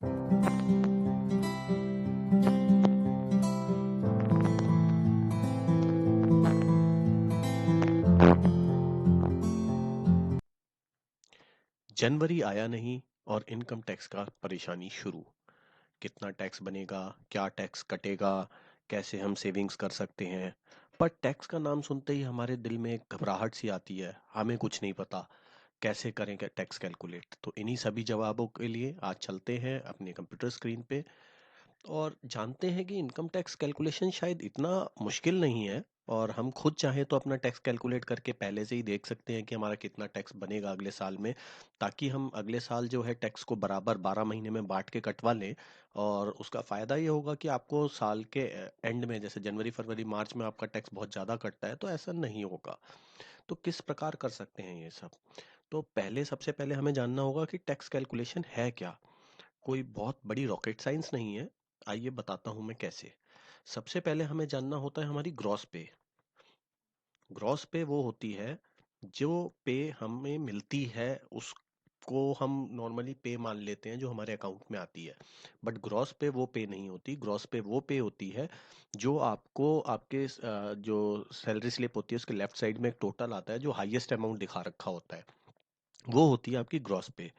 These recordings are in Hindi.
जनवरी आया नहीं और इनकम टैक्स का परेशानी शुरू। कितना टैक्स बनेगा, क्या टैक्स कटेगा, कैसे हम सेविंग्स कर सकते हैं। पर टैक्स का नाम सुनते ही हमारे दिल में एक घबराहट सी आती है, हमें कुछ नहीं पता कैसे करेंगे टैक्स कैलकुलेट। तो इन्हीं सभी जवाबों के लिए आज चलते हैं अपने कंप्यूटर स्क्रीन पे और जानते हैं कि इनकम टैक्स कैलकुलेशन शायद इतना मुश्किल नहीं है। और हम खुद चाहें तो अपना टैक्स कैलकुलेट करके पहले से ही देख सकते हैं कि हमारा कितना टैक्स बनेगा अगले साल में, ताकि हम अगले साल जो है टैक्स को बराबर 12 महीने में बांट के कटवा लें। और उसका फ़ायदा ये होगा कि आपको साल के एंड में, जैसे जनवरी फरवरी मार्च में आपका टैक्स बहुत ज़्यादा कटता है, तो ऐसा नहीं होगा। तो किस प्रकार कर सकते हैं ये सब? तो पहले, सबसे पहले हमें जानना होगा कि टैक्स कैलकुलेशन है क्या। कोई बहुत बड़ी रॉकेट साइंस नहीं है। आइए बताता हूं मैं कैसे। सबसे पहले हमें जानना होता है हमारी ग्रॉस पे। ग्रॉस पे वो होती है जो पे हमें मिलती है, उसको हम नॉर्मली पे मान लेते हैं जो हमारे अकाउंट में आती है। बट ग्रॉस पे वो पे नहीं होती। ग्रॉस पे वो पे होती है जो आपको आपके जो सैलरी स्लिप होती है उसके लेफ्ट साइड में एक टोटल आता है जो हाईएस्ट अमाउंट दिखा रखा होता है, वो होती है आपकी ग्रॉस पे।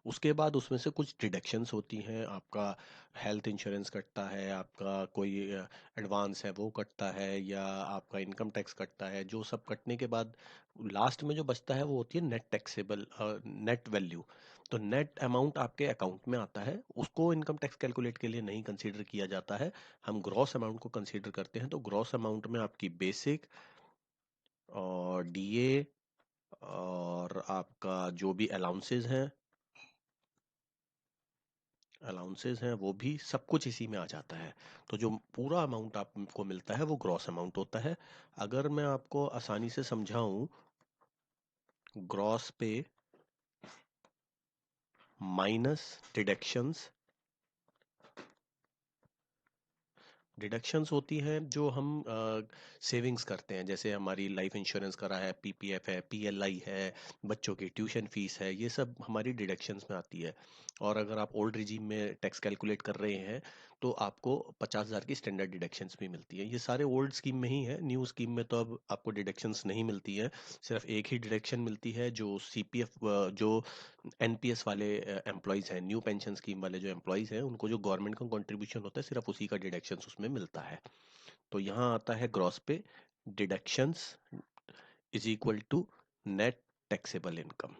उसके बाद उसमें से कुछ डिडक्शंस होती हैं। आपका हेल्थ इंश्योरेंस कटता है, आपका कोई एडवांस है वो कटता है, या आपका इनकम टैक्स कटता है। जो सब कटने के बाद लास्ट में जो बचता है वो होती है नेट टैक्सेबल नेट वैल्यू। तो नेट अमाउंट आपके अकाउंट में आता है, उसको इनकम टैक्स कैलकुलेट के लिए नहीं कंसीडर किया जाता है। हम ग्रॉस अमाउंट को कंसीडर करते हैं। तो ग्रॉस अमाउंट में आपकी बेसिक और डीए और आपका जो भी अलाउंसेस हैं वो भी सब कुछ इसी में आ जाता है। तो जो पूरा अमाउंट आपको मिलता है वो ग्रॉस अमाउंट होता है। अगर मैं आपको आसानी से समझाऊं, gross pay minus deductions. Deductions होती हैं जो हम सेविंग्स करते हैं, जैसे हमारी लाइफ इंश्योरेंस करा है, पीपीएफ है, पीएलआई है, बच्चों की ट्यूशन फीस है, ये सब हमारी डिडक्शंस में आती है। और अगर आप ओल्ड रिजीम में टैक्स कैलकुलेट कर रहे हैं तो आपको 50,000 की स्टैंडर्ड डिडक्शंस भी मिलती है। ये सारे ओल्ड स्कीम में ही है, न्यू स्कीम में तो अब आपको डिडक्शंस नहीं मिलती है। सिर्फ एक ही डिडक्शन मिलती है जो सीपीएफ, जो एनपीएस वाले एम्प्लॉयज हैं, न्यू पेंशन स्कीम वाले जो एम्प्लॉयज हैं, उनको जो गवर्नमेंट का कंट्रीब्यूशन होता है सिर्फ उसी का डिडक्शन उसमें मिलता है। तो यहाँ आता है gross pay deductions is equal to net taxable income.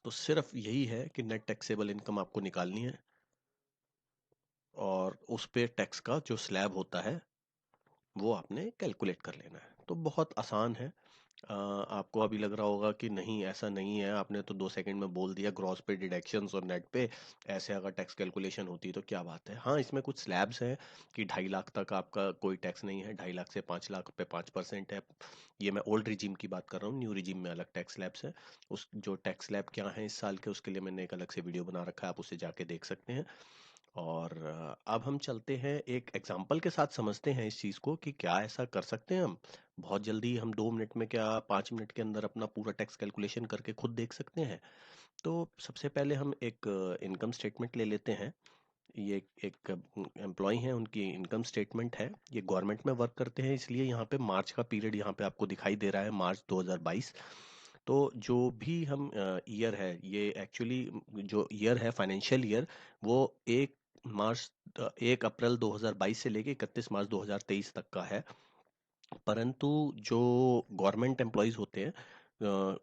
तो सिर्फ यही है कि नेट टैक्सेबल इनकम आपको निकालनी है और उस पे टैक्स का जो स्लैब होता है वो आपने कैलकुलेट कर लेना है। तो बहुत आसान है। आपको अभी लग रहा होगा कि नहीं ऐसा नहीं है, आपने तो 2 सेकंड में बोल दिया ग्रॉस पे डिडक्शंस और नेट पे, ऐसे अगर टैक्स कैलकुलेशन होती तो क्या बात है। हाँ, इसमें कुछ स्लैब्स हैं कि 2.5 लाख तक आपका कोई टैक्स नहीं है, 2.5 लाख से 5 लाख पे 5% है। ये मैं ओल्ड रिजीम की बात कर रहा हूँ, न्यू रिजीम में अलग टैक्स स्लैब्स है। उस जो टैक्स स्लैब क्या है इस साल के, उसके लिए मैंने एक अलग से वीडियो बना रखा है, आप उसे जाके देख सकते हैं। और अब हम चलते हैं एक एग्जाम्पल के साथ, समझते हैं इस चीज़ को कि क्या ऐसा कर सकते हैं हम। बहुत जल्दी हम 2 मिनट में, क्या 5 मिनट के अंदर अपना पूरा टैक्स कैलकुलेशन करके खुद देख सकते हैं। तो सबसे पहले हम एक इनकम स्टेटमेंट ले लेते हैं। ये एक एम्प्लॉय हैं, उनकी इनकम स्टेटमेंट है। ये गवर्नमेंट में वर्क करते हैं, इसलिए यहाँ पे मार्च का पीरियड यहाँ पे आपको दिखाई दे रहा है, मार्च 2022। तो जो भी हम ईयर है, ये एक्चुअली जो ईयर है फाइनेंशियल ईयर, वो मार्च 1 अप्रैल 2022 से लेके 31 मार्च 2023 तक का है। परंतु जो गवर्नमेंट एम्प्लॉयज होते हैं,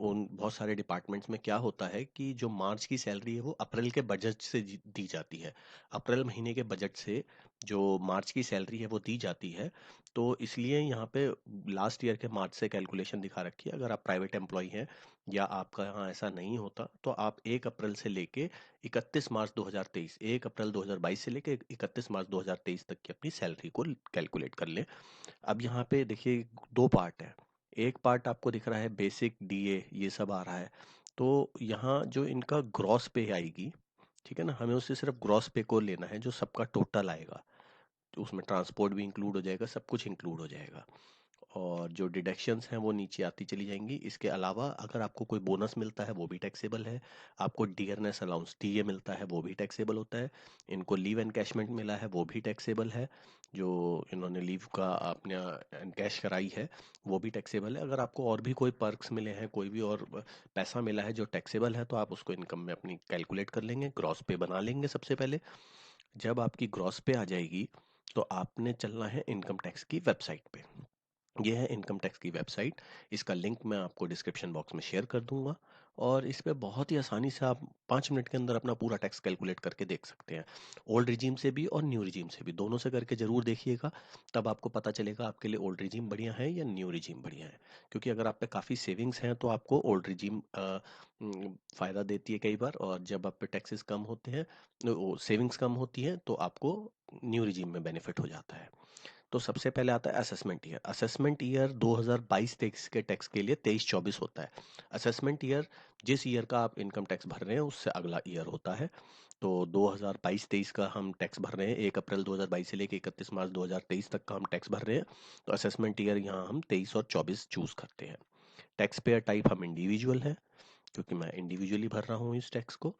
उन बहुत सारे डिपार्टमेंट्स में क्या होता है कि जो मार्च की सैलरी है वो अप्रैल के बजट से दी जाती है। अप्रैल महीने के बजट से जो मार्च की सैलरी है वो दी जाती है। तो इसलिए यहाँ पे लास्ट ईयर के मार्च से कैलकुलेशन दिखा रखी है। अगर आप प्राइवेट एम्प्लॉय हैं या आपका यहाँ ऐसा नहीं होता तो आप 1 अप्रैल से लेके 31 मार्च 2023, 1 अप्रैल 2022 से लेके 31 मार्च 2023 तक की अपनी सैलरी को कैलकुलेट कर लें। अब यहाँ पे देखिए, दो पार्ट है। एक पार्ट आपको दिख रहा है बेसिक, डीए, ये सब आ रहा है। तो यहाँ जो इनका ग्रॉस पे आएगी, ठीक है ना, हमें उससे सिर्फ ग्रॉस पे को लेना है जो सबका टोटल आएगा। तो उसमें ट्रांसपोर्ट भी इंक्लूड हो जाएगा, सब कुछ इंक्लूड हो जाएगा। और जो डिडक्शंस हैं वो नीचे आती चली जाएंगी। इसके अलावा अगर आपको कोई बोनस मिलता है वो भी टैक्सेबल है। आपको डियरनेस अलाउंस डीए मिलता है वो भी टैक्सेबल होता है। इनको लीव एनकैशमेंट मिला है वो भी टैक्सेबल है। जो इन्होंने लीव का अपने एनकैश कराई है वो भी टैक्सेबल है। अगर आपको और भी कोई पर्क्स मिले हैं, कोई भी और पैसा मिला है जो टैक्सेबल है, तो आप उसको इनकम में अपनी कैलकुलेट कर लेंगे, ग्रॉस पे बना लेंगे सबसे पहले। जब आपकी ग्रॉस पे आ जाएगी तो आपने चलना है इनकम टैक्स की वेबसाइट पे। ये है इनकम टैक्स की वेबसाइट। इसका लिंक मैं आपको डिस्क्रिप्शन बॉक्स में शेयर कर दूंगा। और इस पे बहुत ही आसानी से आप 5 मिनट के अंदर अपना पूरा टैक्स कैलकुलेट करके देख सकते हैं। ओल्ड रिजीम से भी और न्यू रिजीम से भी, दोनों से करके जरूर देखिएगा। तब आपको पता चलेगा आपके लिए ओल्ड रिजीम बढ़िया है या न्यू रिजीम बढ़िया है। क्योंकि अगर आप पे काफ़ी सेविंग्स हैं तो आपको ओल्ड रिजीम फ़ायदा देती है कई बार, और जब आप पे टैक्सेस कम होते हैं, सेविंग्स कम होती है, तो आपको न्यू रिजीम में बेनिफिट हो जाता है। तो सबसे पहले आता है असेसमेंट ईयर। असेसमेंट ईयर 2022-23 के टैक्स के लिए 23-24 होता है। असेसमेंट ईयर जिस ईयर का आप इनकम टैक्स भर रहे हैं उससे अगला ईयर होता है। तो 2022-23 का हम टैक्स भर रहे हैं, 1 अप्रैल 2022 से लेकर 31 मार्च 2023 तक का हम टैक्स भर रहे हैं। तो असेसमेंट ईयर यहाँ हम 23 और 24 चूज करते हैं। टैक्स पेयर टाइप हम इंडिविजुअल है, क्योंकि मैं इंडिविजुअली भर रहा हूँ इस टैक्स को।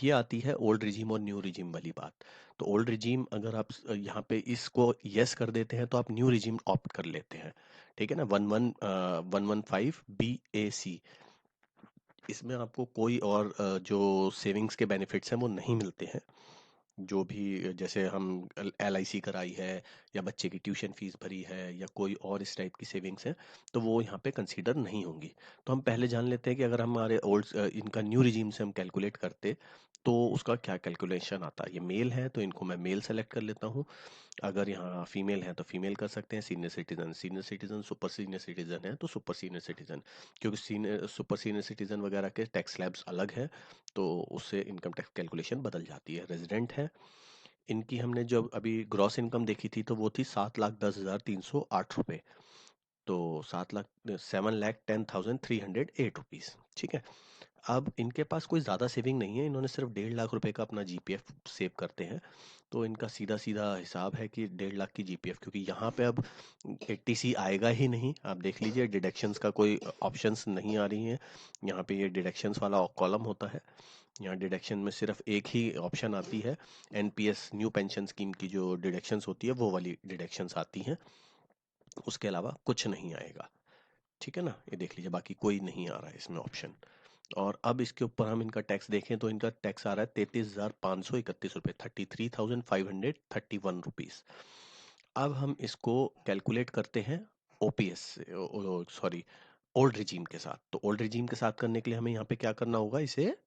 ये आती है ओल्ड रिजीम और न्यू रिजीम वाली बात। तो ओल्ड रिजीम अगर आप यहाँ पे इसको यस कर देते हैं तो आप न्यू रिजीम ऑप्ट कर लेते हैं। ठीक है ना, 115BAC। इसमें आपको कोई और जो सेविंग्स के बेनिफिट्स हैं वो नहीं मिलते हैं। जो भी जैसे हम LIC कराई है, या बच्चे की ट्यूशन फीस भरी है, या कोई और इस टाइप की सेविंग्स है, तो वो यहाँ पे कंसीडर नहीं होंगी। तो हम पहले जान लेते हैं कि अगर हमारे ओल्ड इनका न्यू रिजीम से हम कैलकुलेट करते तो उसका क्या कैलकुलेशन आता है। ये मेल है तो इनको मैं मेल सेलेक्ट कर लेता हूँ। अगर यहाँ फीमेल है तो फीमेल कर सकते हैं। Senior citizen, super senior citizen है तो सुपर सीनियर सिटीजन। क्योंकि सीनियर सुपर सीनियर सिटीजन वगैरह के टैक्स स्लैब्स अलग है, तो उससे इनकम टैक्स कैलकुलेशन बदल जाती है। रेजिडेंट है, इनकी हमने जब अभी ग्रॉस इनकम देखी थी तो वो थी 7,10,308 रुपये। तो 7,10,308 रुपीज़। ठीक है। अब इनके पास कोई ज़्यादा सेविंग नहीं है, इन्होंने सिर्फ 1.5 लाख रुपए का अपना जीपीएफ सेव करते हैं। तो इनका सीधा सीधा हिसाब है कि 1.5 लाख की जीपीएफ, क्योंकि यहाँ पे अब 80C आएगा ही नहीं। आप देख लीजिए डिडक्शंस का कोई ऑप्शंस नहीं आ रही हैं। यहाँ पे ये डिडक्शंस वाला कॉलम होता है। यहाँ डिडक्शन में सिर्फ एक ही ऑप्शन आती है, एनपीएस न्यू पेंशन स्कीम की जो डिडक्शंस होती है वो वाली डिडक्शंस आती हैं। उसके अलावा कुछ नहीं आएगा। ठीक है ना, ये देख लीजिए, बाकी कोई नहीं आ रहा है इसमें ऑप्शन। और अब इसके ऊपर हम इनका टैक्स देखें तो इनका टैक्स आ रहा है 33,531 रुपये, 33,531 रुपीज़। अब हम इसको कैलकुलेट करते हैं ओपीएस सॉरी ओल्ड रिजीम के साथ। तो ओल्ड रिजीम के साथ करने के लिए हमें यहाँ पे क्या करना होगा, इसे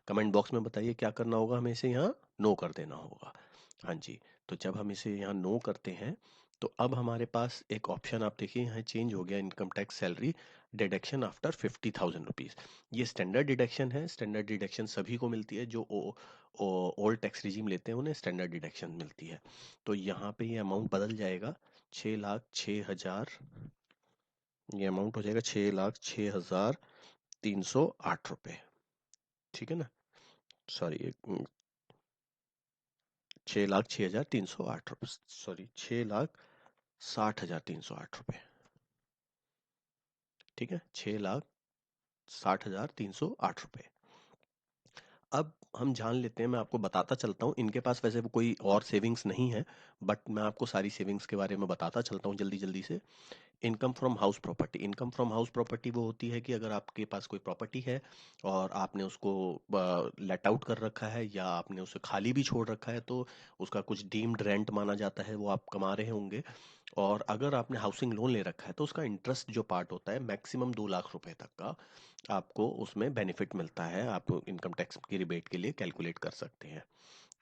कमेंट बॉक्स में बताइए क्या करना होगा। हमें इसे यहाँ नो कर देना होगा। हाँ जी। तो जब हम इसे यहाँ नो करते हैं तो अब हमारे पास एक ऑप्शन आप देखिए यहाँ चेंज हो गया, income tax salary deduction after 50,000 rupees. ये स्टैंडर्ड डिडक्शन है। स्टैंडर्ड डिडक्शन सभी को मिलती है, जो ओल्ड टैक्स रिजीम लेते हैं उन्हें स्टैंडर्ड डिडक्शन मिलती है। तो यहाँ पे ये अमाउंट बदल जाएगा, 6,06,000। ये अमाउंट हो जाएगा 6,06,308 रुपये। ठीक है ना, सॉरी 6,06,308 रुपये, सॉरी 6,60,308 रुपये। ठीक है, 6,60,308 रुपये। अब हम जान लेते हैं, मैं आपको बताता चलता हूँ। इनके पास वैसे वो कोई और सेविंग्स नहीं है, बट मैं आपको सारी सेविंग्स के बारे में बताता चलता हूँ जल्दी जल्दी से। Income from house property. Income from house property वो होती है कि अगर आपके पास कोई प्रॉपर्टी है और आपने उसको लेट आउट कर रखा है या आपने उसे खाली भी छोड़ रखा है, तो उसका कुछ डीम्ड रेंट माना जाता है, वो आप कमा रहे होंगे। और अगर आपने हाउसिंग लोन ले रखा है तो उसका इंटरेस्ट जो पार्ट होता है मैक्सिमम 2 लाख रुपए तक का आपको उसमें बेनिफिट मिलता है। आप इनकम टैक्स की रिबेट के लिए कैलकुलेट कर सकते हैं।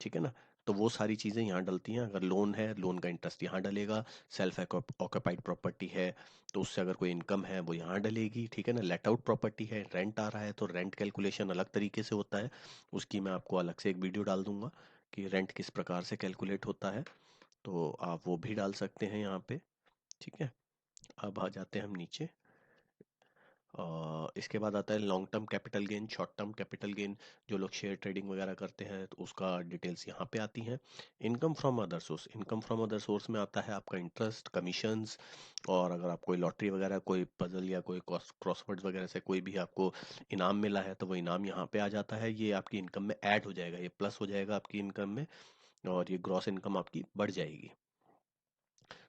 ठीक है ना, तो वो सारी चीज़ें यहाँ डलती हैं। अगर लोन है, लोन का इंटरेस्ट यहाँ डलेगा। सेल्फ ऑक्यूपाइड प्रॉपर्टी है तो उससे अगर कोई इनकम है वो यहाँ डलेगी। ठीक है ना, लेट आउट प्रॉपर्टी है, रेंट आ रहा है, तो रेंट कैलकुलेशन अलग तरीके से होता है। उसकी मैं आपको अलग से एक वीडियो डाल दूंगा कि रेंट किस प्रकार से कैलकुलेट होता है, तो आप वो भी डाल सकते हैं यहाँ पे। ठीक है, अब आ जाते हैं हम नीचे। इसके बाद आता है long term capital gain, short term capital gain. जो लोग शेयर ट्रेडिंग वगैरह करते हैं तो उसका डिटेल्स यहाँ पे आती हैं। Income from other source, income from other source में आता है आपका इंटरेस्ट, कमीशंस, और अगर आप कोई लॉटरी वगैरह, कोई पजल या कोई क्रॉसवर्ड्स वगैरह से कोई भी आपको इनाम मिला है तो वो इनाम यहाँ पे आ जाता है। ये आपकी इनकम में ऐड हो जाएगा, ये प्लस हो जाएगा आपकी इनकम में, और ये ग्रॉस इनकम आपकी बढ़ जाएगी।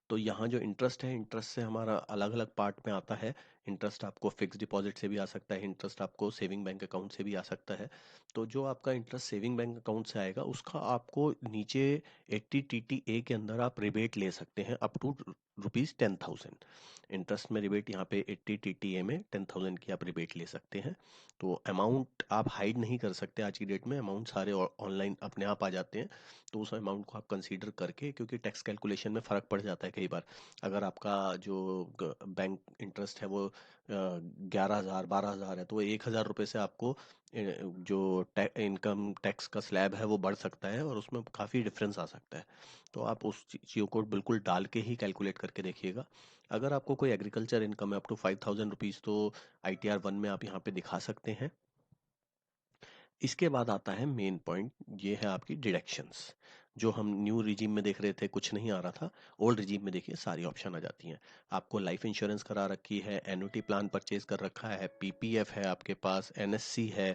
तो यहाँ जो इंटरेस्ट है, इंटरेस्ट से हमारा अलग अलग पार्ट में आता है। इंटरेस्ट आपको फिक्स डिपॉजिट से भी आ सकता है, इंटरेस्ट आपको सेविंग बैंक अकाउंट से भी आ सकता है। तो जो आपका इंटरेस्ट सेविंग बैंक अकाउंट से आएगा उसका आपको नीचे 80 TTA के अंदर आप रिबेट ले सकते हैं अप टू ₹10,000। इंटरेस्ट में रिबेट यहाँ पे 80 TTA में 10,000 की आप रिबेट ले सकते हैं। तो अमाउंट आप हाइड नहीं कर सकते, आज की डेट में अमाउंट सारे ऑनलाइन अपने आप आ जाते हैं। तो उस अमाउंट को आप कंसीडर करके, क्योंकि टैक्स कैलकुलेशन में फ़र्क पड़ जाता है कई बार। अगर आपका जो बैंक इंटरेस्ट है वो 11,000 12,000 है, तो 1,000 रुपये से आपको जो इनकम टैक्स का स्लैब है वो बढ़ सकता है, और उसमें काफ़ी डिफरेंस आ सकता है। तो आप उस चीज़ को बिल्कुल डाल के ही कैलकुलेट करके देखिएगा। अगर आपको कोई एग्रीकल्चर इनकम है अप टू 5,000 रुपीज़, तो ITR 1 में आप यहाँ पे दिखा सकते हैं। इसके बाद आता है मेन पॉइंट, ये है आपकी डिडक्शंस। जो हम न्यू रिजीम में देख रहे थे कुछ नहीं आ रहा था, ओल्ड रिजीम में देखिए सारी ऑप्शन आ जाती हैं। आपको लाइफ इंश्योरेंस करा रखी है, एन्युटी प्लान परचेज कर रखा है, PPF है आपके पास, NSC है,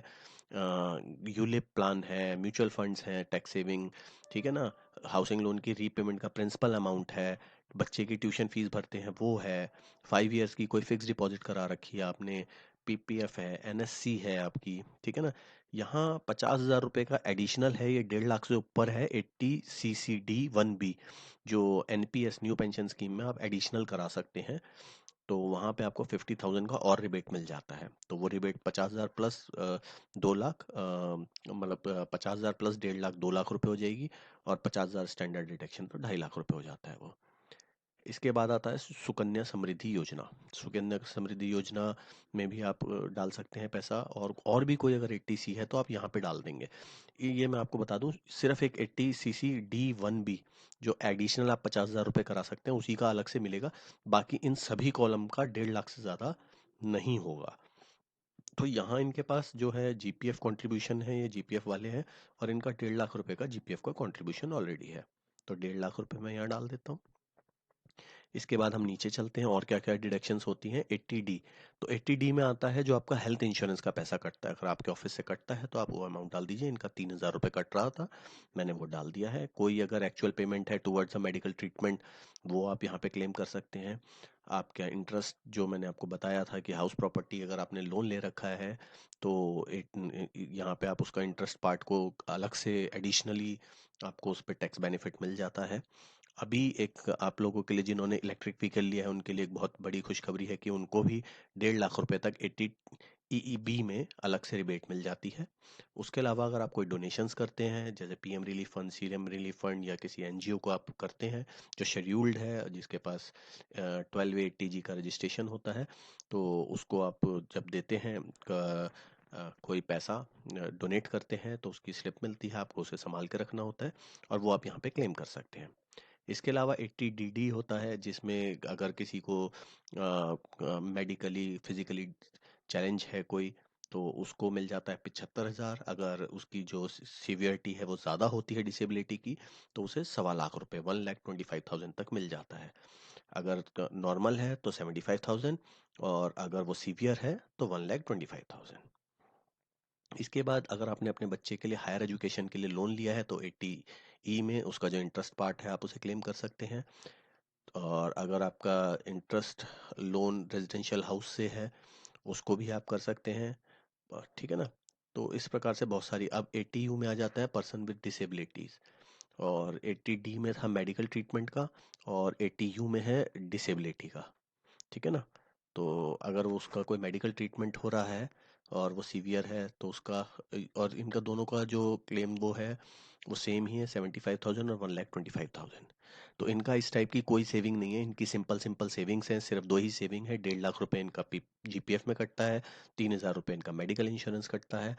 यूलिप प्लान है, म्यूचुअल फंड्स हैं, टैक्स सेविंग, ठीक है ना, हाउसिंग लोन की रीपेमेंट का प्रिंसिपल अमाउंट है, बच्चे की ट्यूशन फीस भरते हैं वो है, 5 इयर्स की कोई फिक्स डिपॉजिट करा रखी है आपने, PPF है, NSC है आपकी, ठीक है ना। यहाँ 50,000 रुपये का एडिशनल है, ये 1.5 लाख से ऊपर है। 80 CCD 1B जो NPS न्यू पेंशन स्कीम में आप एडिशनल करा सकते हैं, तो वहाँ पे आपको 50,000 का और रिबेट मिल जाता है। तो वो रिबेट 50,000 प्लस 2 लाख, मतलब 50,000 प्लस 1.5 लाख, 2 लाख रुपए हो जाएगी, और 50,000 स्टैंडर्ड डिडक्शन तो 2.5 लाख रुपए हो जाता है वो। इसके बाद आता है सुकन्या समृद्धि योजना। सुकन्या समृद्धि योजना में भी आप डाल सकते हैं पैसा, और भी कोई अगर 80C है तो आप यहाँ पे डाल देंगे। ये मैं आपको बता दूं, सिर्फ एक 80 CC D 1B जो एडिशनल आप 50,000 रुपये करा सकते हैं उसी का अलग से मिलेगा। बाकी इन सभी कॉलम का 1.5 लाख से ज़्यादा नहीं होगा। तो यहाँ इनके पास जो है GPF कंट्रीब्यूशन है, ये GPF वाले हैं, और इनका 1.5 लाख रुपए का GPF का कंट्रीब्यूशन ऑलरेडी है। तो 1.5 लाख रुपए मैं यहाँ डाल देता हूँ। इसके बाद हम नीचे चलते हैं और क्या क्या डिडक्शंस होती हैं। 80D, तो 80D में आता है जो आपका हेल्थ इंश्योरेंस का पैसा कटता है। अगर आपके ऑफिस से कटता है तो आप वो अमाउंट डाल दीजिए। इनका 3,000 रुपये कट रहा था, मैंने वो डाल दिया है। कोई अगर एक्चुअल पेमेंट है टुवर्ड्स अ मेडिकल ट्रीटमेंट, वो आप यहाँ पे क्लेम कर सकते हैं। आपका इंटरेस्ट जो मैंने आपको बताया था कि हाउस प्रॉपर्टी अगर आपने लोन ले रखा है तो यहाँ पे आप उसका इंटरेस्ट पार्ट को अलग से एडिशनली आपको उस पर टैक्स बेनिफिट मिल जाता है। अभी एक आप लोगों के लिए जिन्होंने इलेक्ट्रिक व्हीकल लिया है उनके लिए एक बहुत बड़ी खुशखबरी है कि उनको भी 1.5 लाख रुपए तक 80 EEB में अलग से रिबेट मिल जाती है। उसके अलावा अगर आप कोई डोनेशंस करते हैं, जैसे PM relief fund, CM relief fund, या किसी NGO को आप करते हैं जो शेड्यूल्ड है, जिसके पास 12A80G का रजिस्ट्रेशन होता है, तो उसको आप जब देते हैं कोई पैसा डोनेट करते हैं तो उसकी स्लिप मिलती है, आपको उसे संभाल के रखना होता है, और वो आप यहाँ पे क्लेम कर सकते हैं। इसके अलावा 80DD होता है, जिसमें अगर किसी को मेडिकली फिजिकली चैलेंज है कोई, तो उसको मिल जाता है 75,000। अगर उसकी जो सीवियरिटी है वो ज़्यादा होती है डिसेबिलिटी की, तो उसे 2.25 लाख रुपए 1,25,000 तक मिल जाता है। अगर नॉर्मल है तो 75,000, और अगर वो सीवियर है तो 1,25,000। इसके बाद अगर आपने अपने बच्चे के लिए हायर एजुकेशन के लिए लोन लिया है तो 80E में उसका जो इंटरेस्ट पार्ट है आप उसे क्लेम कर सकते हैं। और अगर आपका इंटरेस्ट लोन रेजिडेंशियल हाउस से है उसको भी आप कर सकते हैं, ठीक है ना। तो इस प्रकार से बहुत सारी, अब 80U में आ जाता है पर्सन विद डिसेबिलिटीज, और 80D में था मेडिकल ट्रीटमेंट का, और 80U में है डिसेबिलिटी का, ठीक है ना। तो अगर वो उसका कोई मेडिकल ट्रीटमेंट हो रहा है और वो सीवियर है तो उसका, और इनका दोनों का जो क्लेम वो है वो सेम ही है, 75,000 और 1,25,000। तो इनका इस टाइप की कोई सेविंग नहीं है, इनकी सिंपल सिंपल सेविंग्स हैं, सिर्फ दो ही सेविंग है। 1.5 लाख रुपए इनका GPF में कटता है, 3,000 रुपये इनका मेडिकल इंश्योरेंस कटता है।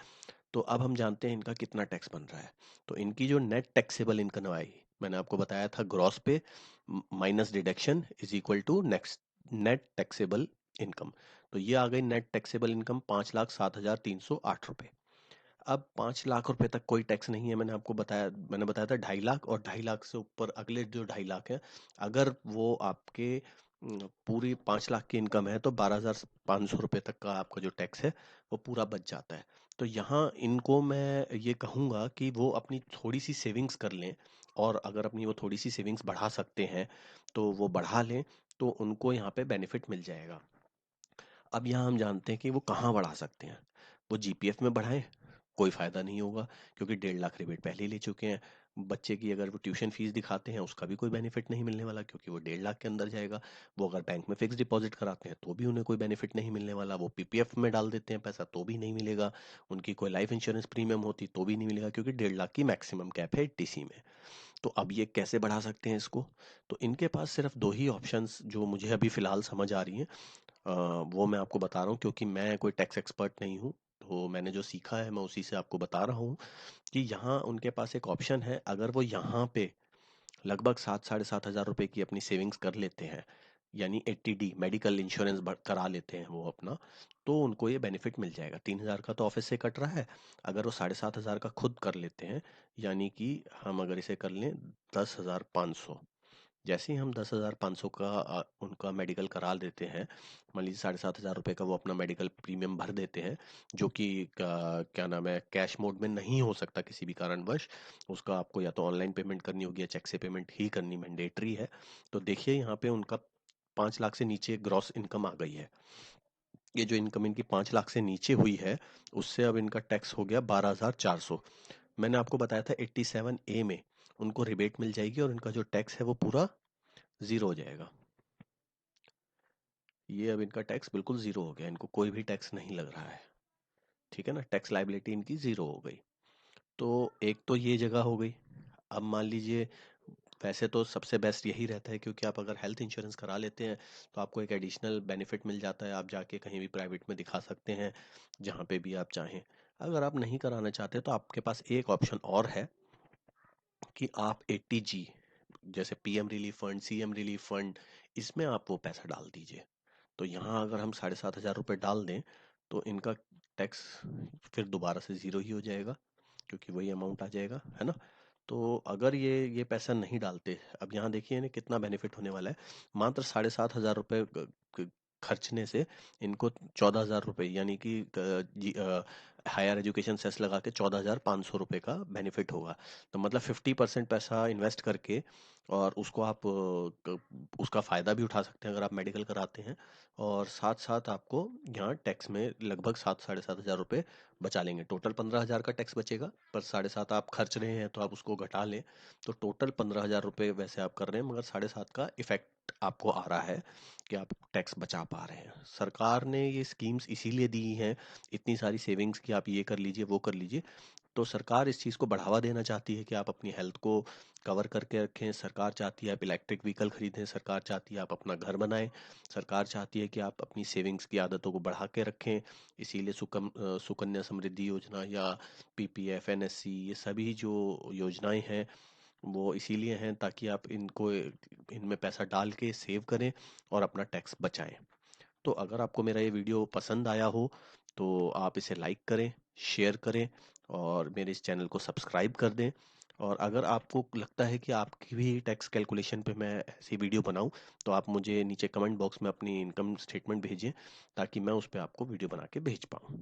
तो अब हम जानते हैं इनका कितना टैक्स बन रहा है। तो इनकी जो नेट टैक्सेबल इनकम आई, मैंने आपको बताया था gross pay minus deduction is equal to next net taxable income. तो ये आ गई नेट टैक्सेबल इनकम 5,07,308 रुपए। अब 5 लाख रुपए तक कोई टैक्स नहीं है। मैंने बताया था 2.5 लाख, और 2.5 लाख से ऊपर अगले जो 2.5 लाख है, अगर वो आपके पूरी 5 लाख की इनकम है तो 12,500 रुपये तक का आपका जो टैक्स है वो पूरा बच जाता है। तो यहाँ इनको मैं ये कहूँगा कि वो अपनी थोड़ी सी सेविंग्स कर लें, और अगर अपनी वो थोड़ी सी सेविंग्स बढ़ा सकते हैं तो वो बढ़ा लें, तो उनको यहाँ पे बेनिफिट मिल जाएगा। अब यहाँ हम जानते हैं कि वो कहाँ बढ़ा सकते हैं। वो जीपीएफ में बढ़ाएं, कोई फायदा नहीं होगा, क्योंकि 1.5 लाख रिबेट पहले ही ले चुके हैं। बच्चे की अगर वो ट्यूशन फीस दिखाते हैं, उसका भी कोई बेनिफिट नहीं मिलने वाला, क्योंकि वो 1.5 लाख के अंदर जाएगा। वो अगर बैंक में फिक्स डिपॉजिट कराते हैं तो भी उन्हें कोई बेनिफिट नहीं मिलने वाला। वो पीपीएफ में डाल देते हैं पैसा तो भी नहीं मिलेगा। उनकी कोई लाइफ इंश्योरेंस प्रीमियम होती तो भी नहीं मिलेगा, क्योंकि 1.5 लाख की मैक्सिमम कैप है 80C में। तो अब ये कैसे बढ़ा सकते हैं इसको? तो इनके पास सिर्फ दो ही ऑप्शंस जो मुझे अभी फिलहाल समझ आ रही हैं, वो मैं आपको बता रहा हूँ, क्योंकि मैं कोई टैक्स एक्सपर्ट नहीं हूँ। तो मैंने जो सीखा है मैं उसी से आपको बता रहा हूँ कि यहाँ उनके पास एक ऑप्शन है। अगर वो यहाँ पे लगभग 7 साढ़े 7 हज़ार रुपए की अपनी सेविंग्स कर लेते हैं, यानी 80D मेडिकल इंश्योरेंस करा लेते हैं वो अपना, तो उनको ये बेनिफिट मिल जाएगा। 3 हज़ार का तो ऑफिस से कट रहा है, अगर वो 7,500 का खुद कर लेते हैं, यानी कि हम अगर इसे कर लें 10,500, जैसे ही हम 10,500 का उनका मेडिकल करा देते हैं, मान लीजिए 7,500 रुपये का वो अपना मेडिकल प्रीमियम भर देते हैं, जो कि क्या नाम है, कैश मोड में नहीं हो सकता किसी भी कारणवश। उसका आपको या तो ऑनलाइन पेमेंट करनी होगी या चेक से पेमेंट ही करनी मैंडेटरी है। तो देखिए यहाँ पे उनका 5 लाख से नीचे ग्रॉस इनकम आ गई है। ये जो इनकम इनकी 5 लाख से नीचे हुई है, उससे अब इनका टैक्स हो गया 12,400। मैंने आपको बताया था 87A में उनको रिबेट मिल जाएगी और इनका जो टैक्स है वो पूरा जीरो हो जाएगा। ये अब इनका टैक्स बिल्कुल जीरो हो गया, इनको कोई भी टैक्स नहीं लग रहा है। ठीक है ना, टैक्स लाइबिलिटी इनकी जीरो हो गई। तो एक तो ये जगह हो गई। अब मान लीजिए, वैसे तो सबसे बेस्ट यही रहता है, क्योंकि आप अगर हेल्थ इंश्योरेंस करा लेते हैं तो आपको एक एडिशनल बेनिफिट मिल जाता है। आप जाके कहीं भी प्राइवेट में दिखा सकते हैं, जहाँ पे भी आप चाहें। अगर आप नहीं कराना चाहते तो आपके पास एक ऑप्शन और है कि आप 80G, जैसे PM relief fund, CM relief fund, इसमें आप वो पैसा डाल दीजिए। तो यहाँ अगर हम 7,500 रुपये डाल दें तो इनका टैक्स फिर दोबारा से ज़ीरो ही हो जाएगा, क्योंकि वही अमाउंट आ जाएगा, है ना। तो अगर ये पैसा नहीं डालते, अब यहाँ देखिए इन्हें कितना बेनिफिट होने वाला है। मात्र 7,500 रुपये खर्चने से इनको 14,000 रुपये, यानी कि हायर एजुकेशन सेस लगा के 14,500 रुपये का बेनिफिट होगा। तो मतलब 50% पैसा इन्वेस्ट करके, और उसको आप उसका फ़ायदा भी उठा सकते हैं अगर आप मेडिकल कराते हैं, और साथ साथ आपको यहाँ टैक्स में लगभग 7 साढ़े 7 हज़ार रुपये बचा लेंगे। टोटल 15,000 का टैक्स बचेगा, पर 7.5 आप खर्च रहे हैं तो आप उसको घटा लें, तो टोटल 15,000 रुपये वैसे आप कर रहे हैं, मगर 7.5 का इफेक्ट आपको आ रहा है कि आप टैक्स बचा पा रहे हैं। सरकार ने ये स्कीम्स इसीलिए दी हैं, इतनी सारी सेविंग्स की, आप ये कर लीजिए वो कर लीजिए। तो सरकार इस चीज़ को बढ़ावा देना चाहती है कि आप अपनी हेल्थ को कवर करके रखें। सरकार चाहती है आप इलेक्ट्रिक व्हीकल खरीदें, सरकार चाहती है आप अपना घर बनाएं, सरकार चाहती है कि आप अपनी सेविंग्स की आदतों को बढ़ा के रखें। इसीलिए सुकन्या समृद्धि योजना या पीपीएफ, एनएससी, ये सभी जो योजनाएं हैं वो इसीलिए हैं ताकि आप इनको इनमें पैसा डाल के सेव करें और अपना टैक्स बचाएं। तो अगर आपको मेरा ये वीडियो पसंद आया हो तो आप इसे लाइक करें, शेयर करें, और मेरे इस चैनल को सब्सक्राइब कर दें। और अगर आपको लगता है कि आपकी भी टैक्स कैलकुलेशन पे मैं ऐसी वीडियो बनाऊं, तो आप मुझे नीचे कमेंट बॉक्स में अपनी इनकम स्टेटमेंट भेजें, ताकि मैं उस पर आपको वीडियो बना के भेज पाऊँ।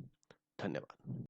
धन्यवाद।